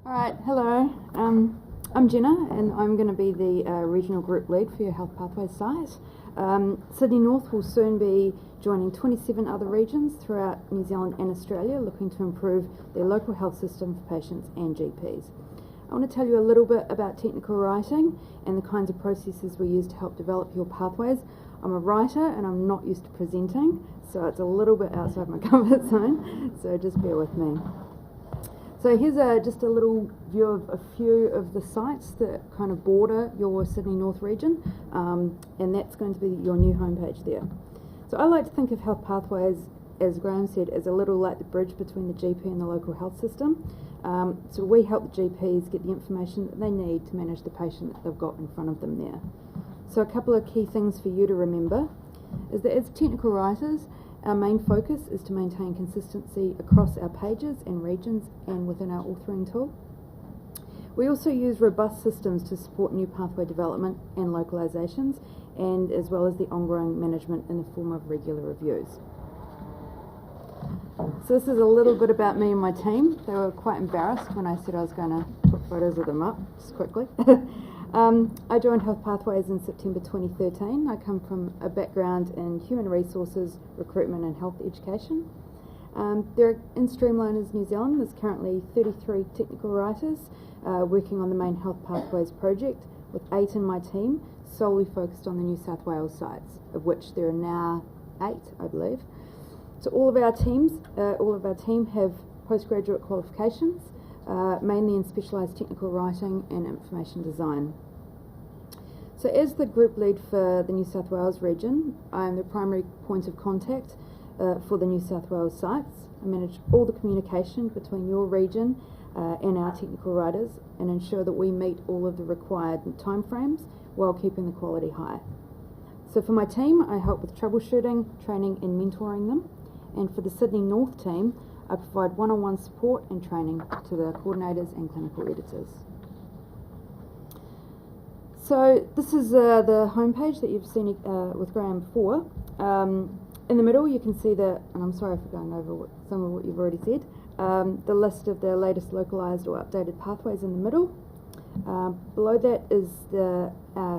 Alright, hello. I'm Jenna and I'm going to be the regional group lead for your HealthPathways site. Sydney North will soon be joining 27 other regions throughout New Zealand and Australia looking to improve their local health system for patients and GPs. I want to tell you a little bit about technical writing and the kinds of processes we use to help develop your pathways. I'm a writer and I'm not used to presenting, so it's a little bit outside my comfort zone, so just bear with me. So here's just a little view of a few of the sites that kind of border your Sydney North region, and that's going to be your new homepage there. So I like to think of Health Pathways, as Graham said, as a little like the bridge between the GP and the local health system. So we help the GPs get the information that they need to manage the patient that they've got in front of them there. So a couple of key things for you to remember is that as technical writers, our main focus is to maintain consistency across our pages and regions and within our authoring tool. We also use robust systems to support new pathway development and localizations, and as well as the ongoing management in the form of regular reviews. So this is a little bit about me and my team. They were quite embarrassed when I said I was going to put photos of them up, just quickly. I joined Health Pathways in September 2013. I come from a background in human resources, recruitment and health education. In Streamliners New Zealand, there's currently 33 technical writers working on the main Health Pathways project, with 8 in my team, solely focused on the New South Wales sites, of which there are now 8, I believe. So all of our team have postgraduate qualifications, mainly in specialised technical writing and information design. So as the group lead for the New South Wales region, I am the primary point of contact for the New South Wales sites. I manage all the communication between your region and our technical writers and ensure that we meet all of the required timeframes while keeping the quality high. So for my team, I help with troubleshooting, training and mentoring them. And for the Sydney North team, I provide one-on-one support and training to the coordinators and clinical editors. So this is the homepage that you've seen with Graham before. In the middle you can see that, and I'm sorry for going over some of what you've already said, the list of the latest localised or updated pathways in the middle. Below that is the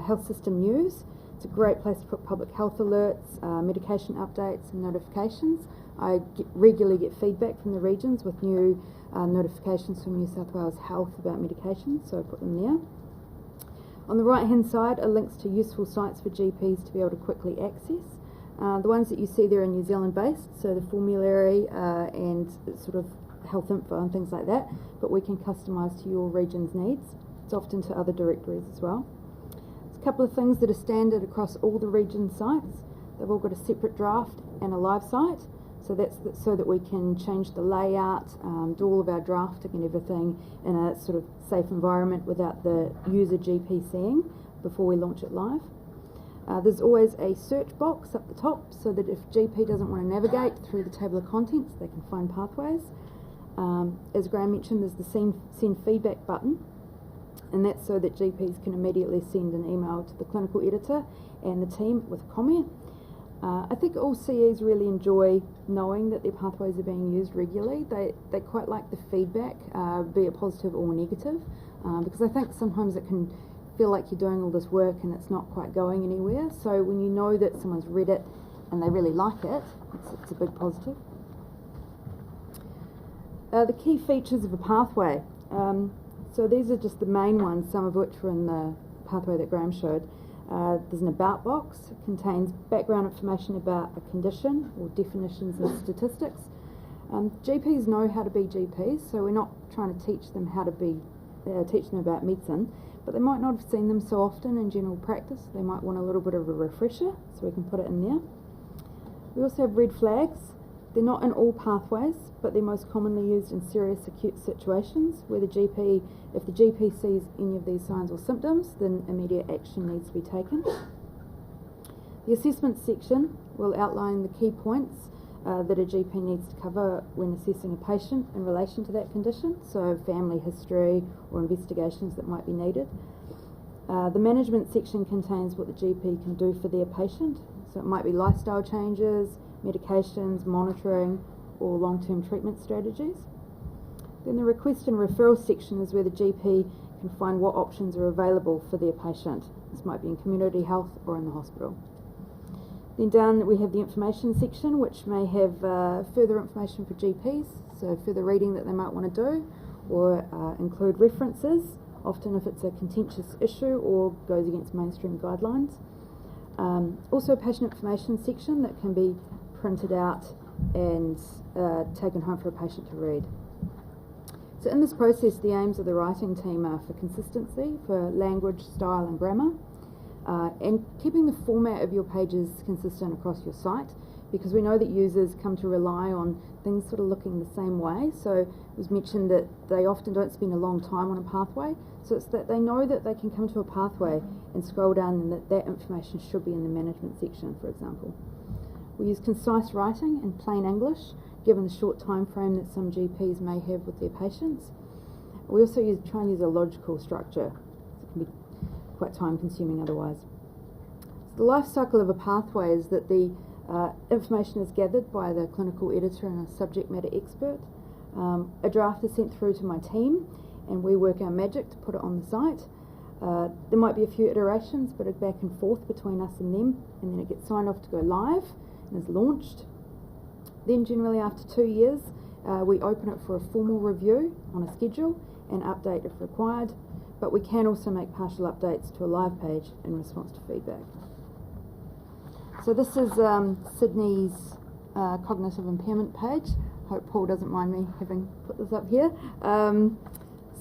health system news. It's a great place to put public health alerts, medication updates and notifications. I regularly get feedback from the regions with new notifications from New South Wales Health about medications, so I put them there. On the right hand side are links to useful sites for GPs to be able to quickly access. The ones that you see there are New Zealand based, so the formulary and sort of health info and things like that, but we can customise to your region's needs. It's often to other directories as well. There's a couple of things that are standard across all the region sites. They've all got a separate draft and a live site. So that's so that we can change the layout, do all of our drafting and everything in a sort of safe environment without the user GP seeing before we launch it live. There's always a search box up the top so that if GP doesn't want to navigate through the table of contents, they can find pathways. As Graham mentioned, there's the send feedback button, and that's so that GPs can immediately send an email to the clinical editor and the team with a comment. I think all CEs really enjoy knowing that their pathways are being used regularly. They quite like the feedback, be it positive or negative, because I think sometimes it can feel like you're doing all this work and it's not quite going anywhere. So when you know that someone's read it and they really like it, it's a big positive. The key features of a pathway. So these are just the main ones, some of which were in the pathway that Graham showed. There's an about box. It contains background information about a condition or definitions and statistics. GPs know how to be GPs, so we're not trying to teach them about medicine, but they might not have seen them so often in general practice. They might want a little bit of a refresher, so we can put it in there. We also have red flags. They're not in all pathways, but they're most commonly used in serious acute situations where if the GP sees any of these signs or symptoms, then immediate action needs to be taken. The assessment section will outline the key points that a GP needs to cover when assessing a patient in relation to that condition, so family history or investigations that might be needed. The management section contains what the GP can do for their patient, so it might be lifestyle changes, medications, monitoring, or long-term treatment strategies. Then the request and referral section is where the GP can find what options are available for their patient. This might be in community health or in the hospital. Then down we have the information section, which may have further information for GPs, so further reading that they might want to do, or include references, often if it's a contentious issue or goes against mainstream guidelines. Also a patient information section that can be printed out and taken home for a patient to read. So in this process, the aims of the writing team are for consistency, for language, style and grammar, and keeping the format of your pages consistent across your site, because we know that users come to rely on things sort of looking the same way. So it was mentioned that they often don't spend a long time on a pathway, so it's that they know that they can come to a pathway and scroll down and that information should be in the management section, for example. We use concise writing in plain English, given the short time frame that some GPs may have with their patients. We also try and use a logical structure. It can be quite time consuming otherwise. So the life cycle of a pathway is that the information is gathered by the clinical editor and a subject matter expert. A draft is sent through to my team and we work our magic to put it on the site. There might be a few iterations, but a back and forth between us and them, and then it gets signed off to go live and is launched. Then generally after 2 years, we open it for a formal review on a schedule and update if required, but we can also make partial updates to a live page in response to feedback. So this is Sydney's cognitive impairment page. Hope Paul doesn't mind me having put this up here.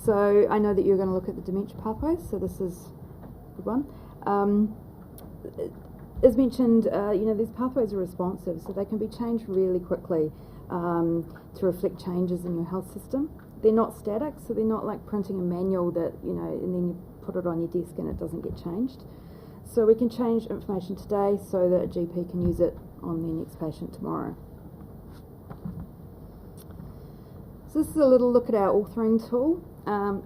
So I know that you're going to look at the dementia pathways, so this is a good one. As mentioned, these pathways are responsive, so they can be changed really quickly to reflect changes in your health system. They're not static, so they're not like printing a manual that, and then you put it on your desk and it doesn't get changed. So we can change information today so that a GP can use it on their next patient tomorrow. So this is a little look at our authoring tool.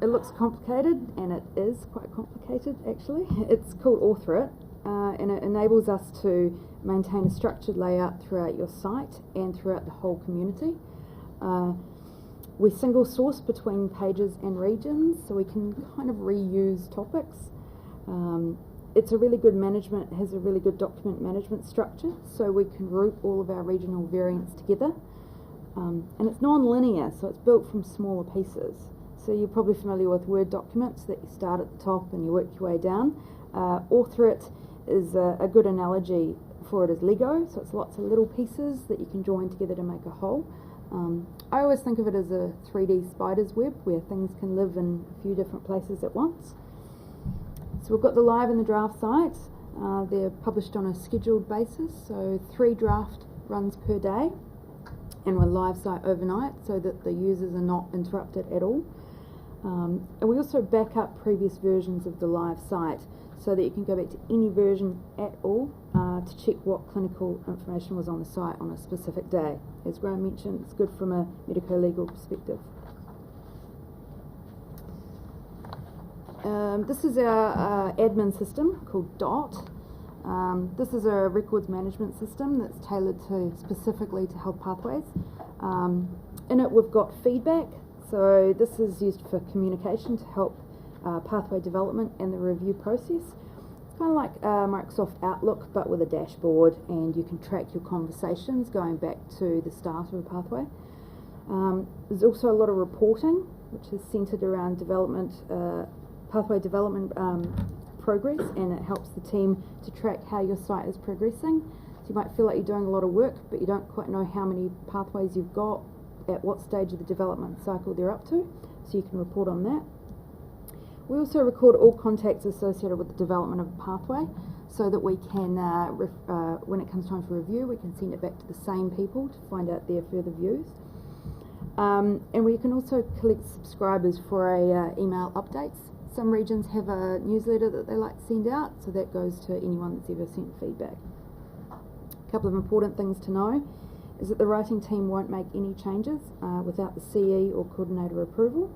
It looks complicated, and it is quite complicated actually. It's called Authorit, and it enables us to maintain a structured layout throughout your site and throughout the whole community. We single source between pages and regions, so we can kind of reuse topics. It's a really good management, has a really good document management structure, so we can group all of our regional variants together. And it's non-linear, so it's built from smaller pieces. So you're probably familiar with Word documents that you start at the top and you work your way down. Authorit is a good analogy for it as Lego, so it's lots of little pieces that you can join together to make a whole. I always think of it as a 3D spider's web where things can live in a few different places at once. So we've got the live and the draft sites. They're published on a scheduled basis, so 3 draft runs per day, and we're live site overnight so that the users are not interrupted at all. And we also back up previous versions of the live site so that you can go back to any version at all to check what clinical information was on the site on a specific day. As Graham mentioned, it's good from a medico-legal perspective. This is our admin system called DOT. This is a records management system that's tailored specifically to HealthPathways. In it we've got feedback, so this is used for communication to help pathway development and the review process. It's kind of like Microsoft Outlook but with a dashboard, and you can track your conversations going back to the start of a pathway. There's also a lot of reporting which is centred around development, pathway development progress, and it helps the team to track how your site is progressing. So you might feel like you're doing a lot of work, but you don't quite know how many pathways you've got, at what stage of the development cycle they're up to, so you can report on that. We also record all contacts associated with the development of a pathway so that we can, when it comes time for review, we can send it back to the same people to find out their further views. And we can also collect subscribers for email updates. Some regions have a newsletter that they like to send out, so that goes to anyone that's ever sent feedback. A couple of important things to know is that the writing team won't make any changes without the CE or coordinator approval.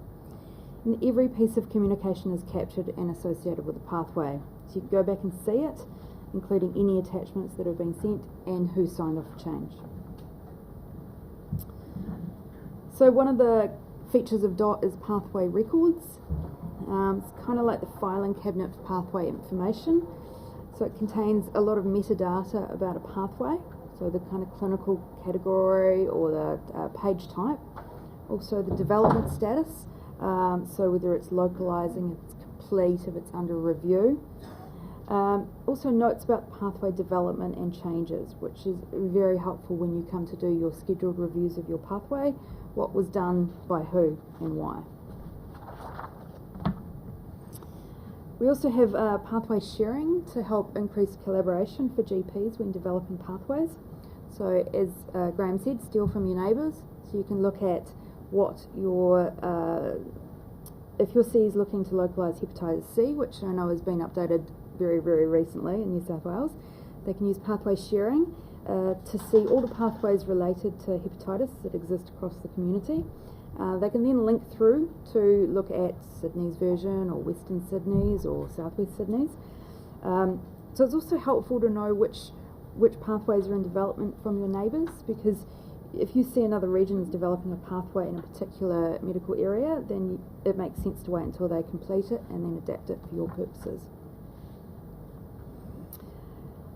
And every piece of communication is captured and associated with the pathway. So you can go back and see it, including any attachments that have been sent and who signed off for change. So one of the Features of DOT is pathway records. It's kind of like the filing cabinet for pathway information. So it contains a lot of metadata about a pathway, so the kind of clinical category or the page type. Also the development status, so whether it's localising, if it's complete, if it's under review. Also notes about pathway development and changes, which is very helpful when you come to do your scheduled reviews of your pathway, what was done by who and why. We also have pathway sharing to help increase collaboration for GPs when developing pathways. So as Graham said, steal from your neighbours, so you can look at what your, if your C is looking to localise hepatitis C, which I know has been updated very, very recently in New South Wales, they can use pathway sharing to see all the pathways related to hepatitis that exist across the community. They can then link through to look at Sydney's version or Western Sydney's or Southwest Sydney's. So it's also helpful to know which pathways are in development from your neighbours, because if you see another region is developing a pathway in a particular medical area, then it makes sense to wait until they complete it and then adapt it for your purposes.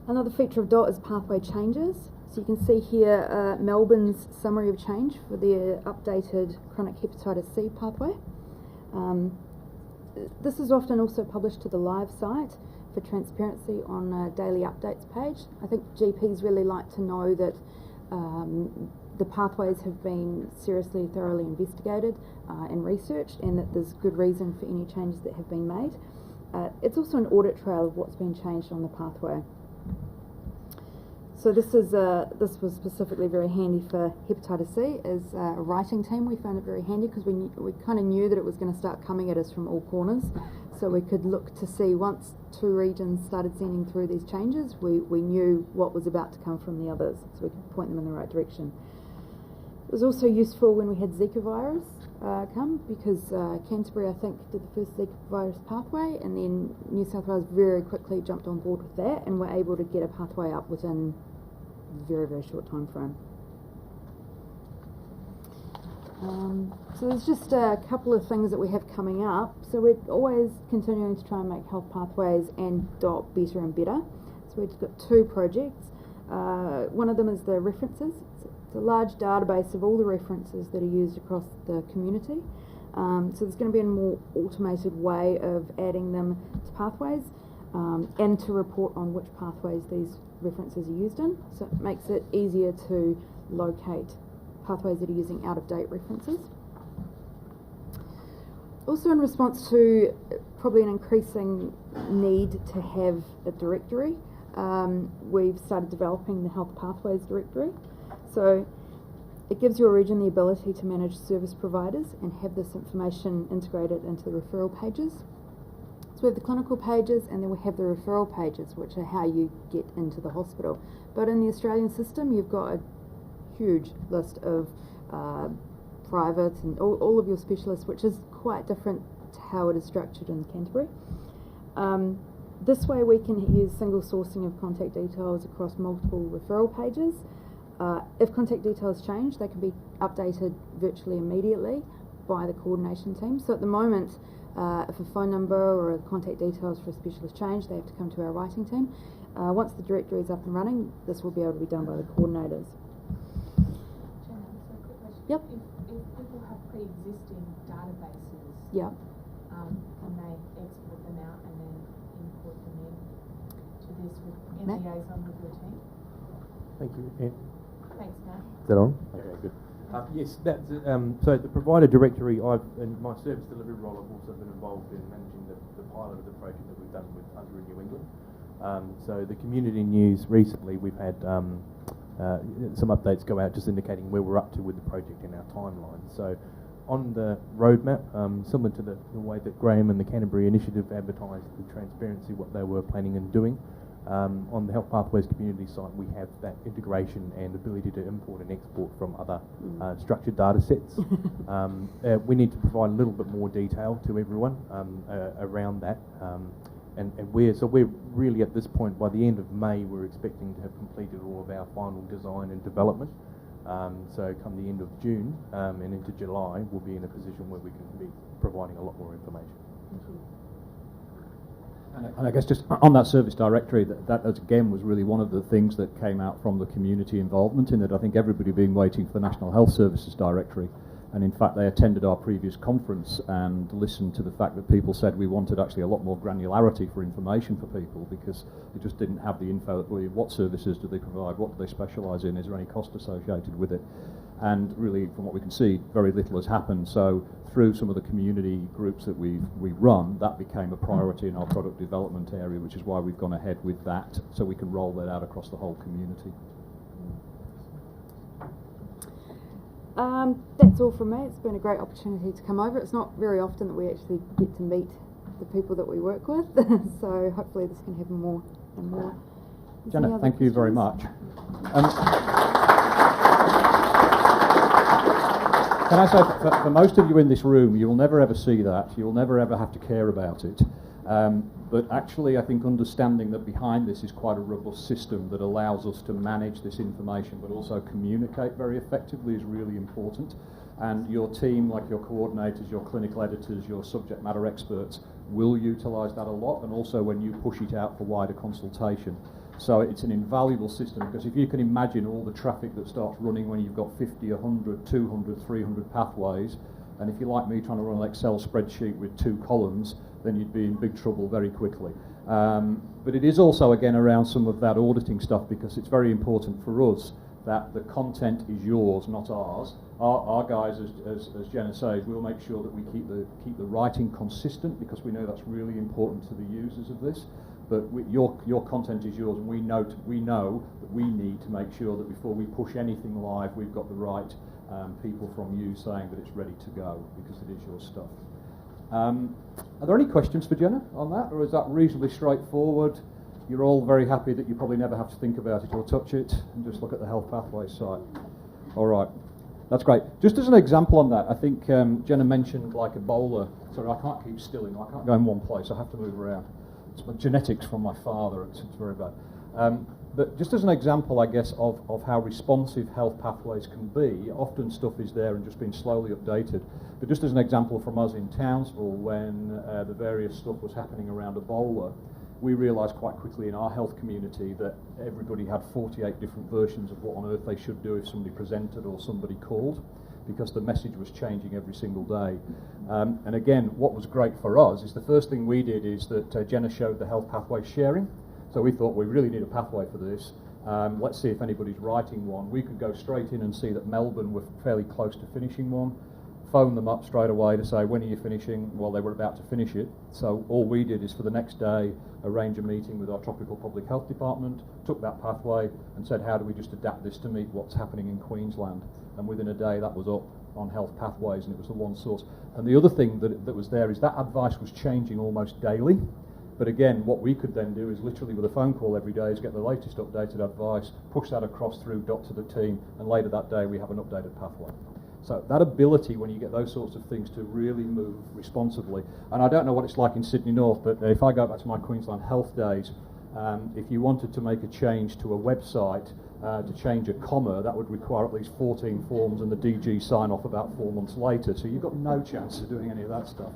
Another feature of DOT is pathway changes. So you can see here Melbourne's summary of change for their updated chronic hepatitis C pathway. This is often also published to the live site for transparency on a daily updates page. I think GPs really like to know that the pathways have been seriously, thoroughly investigated and researched, and that there's good reason for any changes that have been made. It's also an audit trail of what's been changed on the pathway. So this was specifically very handy for hepatitis C. As a writing team, we found it very handy because we kind of knew that it was going to start coming at us from all corners. So we could look to see, once two regions started sending through these changes, we knew what was about to come from the others, so we could point them in the right direction. It was also useful when we had Zika virus come, because Canterbury, I think, did the first Zika virus pathway, and then New South Wales very quickly jumped on board with that and were able to get a pathway up within a very, very short time frame. So there's just a couple of things that we have coming up. So we're always continuing to try and make Health Pathways and DOT better and better. So we've got two projects. One of them is the references. It's a large database of all the references that are used across the community. So there's going to be a more automated way of adding them to pathways and to report on which pathways these references are used in. So it makes it easier to locate pathways that are using out-of-date references. Also, in response to probably an increasing need to have a directory, we've started developing the Health Pathways directory. So it gives your region the ability to manage service providers and have this information integrated into the referral pages. So we have the clinical pages, and then we have the referral pages, which are how you get into the hospital. But in the Australian system, you've got a huge list of private and all of your specialists, which is quite different to how it is structured in Canterbury. This way we can use single sourcing of contact details across multiple referral pages. If contact details change, they can be updated virtually immediately by the coordination team. So at the moment, if a phone number or contact details for a specialist change, they have to come to our writing team. Once the directory is up and running, this will be able to be done by the coordinators. Yep. If people have pre-existing databases, yep. Can they export them out and then import them in to this with liaison with your team? Thank you. Thanks, Matt. Is that on? Okay, good. Yes, that's so the provider directory. In my service delivery role, I've also been involved in managing the pilot of the project that we've done with Authorit in New England. So the community news recently, we've had some updates go out just indicating where we're up to with the project in our timeline. So on the roadmap, similar to the way that Graham and the Canterbury Initiative advertised with transparency what they were planning and doing, on the Health Pathways community site we have that integration and ability to import and export from other structured data sets. We need to provide a little bit more detail to everyone around that. And we're really at this point, by the end of May, we're expecting to have completed all of our final design and development. So come the end of June and into July, we'll be in a position where we can be providing a lot more information. Thank you. And I guess just on that service directory, that again was really one of the things that came out from the community involvement, in that I think everybody had been waiting for the National Health Services directory, and in fact they attended our previous conference and listened to the fact that people said we wanted actually a lot more granularity for information for people, because they just didn't have the info. What services do they provide? What do they specialise in? Is there any cost associated with it? And really, from what we can see, very little has happened. So through some of the community groups that we run, that became a priority in our product development area, which is why we've gone ahead with that, so we can roll that out across the whole community. That's all from me. It's been a great opportunity to come over. It's not very often that we actually get to meet the people that we work with, so hopefully this can happen more and more. Janet, thank you very much. Can I say, for most of you in this room, you will never ever see that. You will never ever have to care about it. But actually, I think understanding that behind this is quite a robust system that allows us to manage this information, but also communicate very effectively, is really important. And your team, like your coordinators, your clinical editors, your subject matter experts, will utilise that a lot, and also when you push it out for wider consultation. So it's an invaluable system, because if you can imagine all the traffic that starts running when you've got 50, 100, 200, 300 pathways, and if you're like me trying to run an Excel spreadsheet with 2 columns, then you'd be in big trouble very quickly. But it is also, again, around some of that auditing stuff, because it's very important for us that the content is yours, not ours. Our guys, as Jenna says, we'll make sure that we keep the writing consistent, because we know that's really important to the users of this. But your content is yours, and we know that we need to make sure that before we push anything live, we've got the right people from you saying that it's ready to go, because it is your stuff. Are there any questions for Jenna on that, or is that reasonably straightforward? You're all very happy that you probably never have to think about it or touch it, and just look at the Health Pathways site. All right, that's great. Just as an example on that, I think Jenna mentioned like Ebola. Sorry, I can't keep still. I can't go in one place. I have to move around. It's my genetics from my father. It's very bad. But just as an example, I guess, of how responsive Health Pathways can be, often stuff is there and just being slowly updated. But just as an example from us in Townsville, when the various stuff was happening around Ebola, we realised quite quickly in our health community that everybody had 48 different versions of what on earth they should do if somebody presented or somebody called, because the message was changing every single day. And again, what was great for us is the first thing we did is that Jenna showed the Health Pathways sharing. So we thought we really need a pathway for this. Let's see if anybody's writing one. We could go straight in and see that Melbourne were fairly close to finishing one, phone them up straight away to say, when are you finishing? Well, they were about to finish it. So all we did is for the next day arrange a meeting with our Tropical Public Health Department, took that pathway and said, how do we just adapt this to meet what's happening in Queensland? And within a day that was up on Health Pathways, and it was the one source. And the other thing that was there is that advice was changing almost daily. But again, what we could then do is literally with a phone call every day is get the latest updated advice, push that across through to the team, and later that day we have an updated pathway. So that ability, when you get those sorts of things, to really move responsibly. And I don't know what it's like in Sydney North, but if I go back to my Queensland Health days, if you wanted to make a change to a website, to change a comma, that would require at least 14 forms and the DG sign off about 4 months later. So you've got no chance of doing any of that stuff.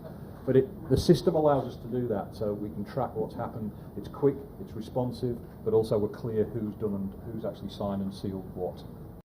But the system allows us to do that, so we can track what's happened. It's quick, it's responsive, but also we're clear who's done and who's actually signed and sealed what.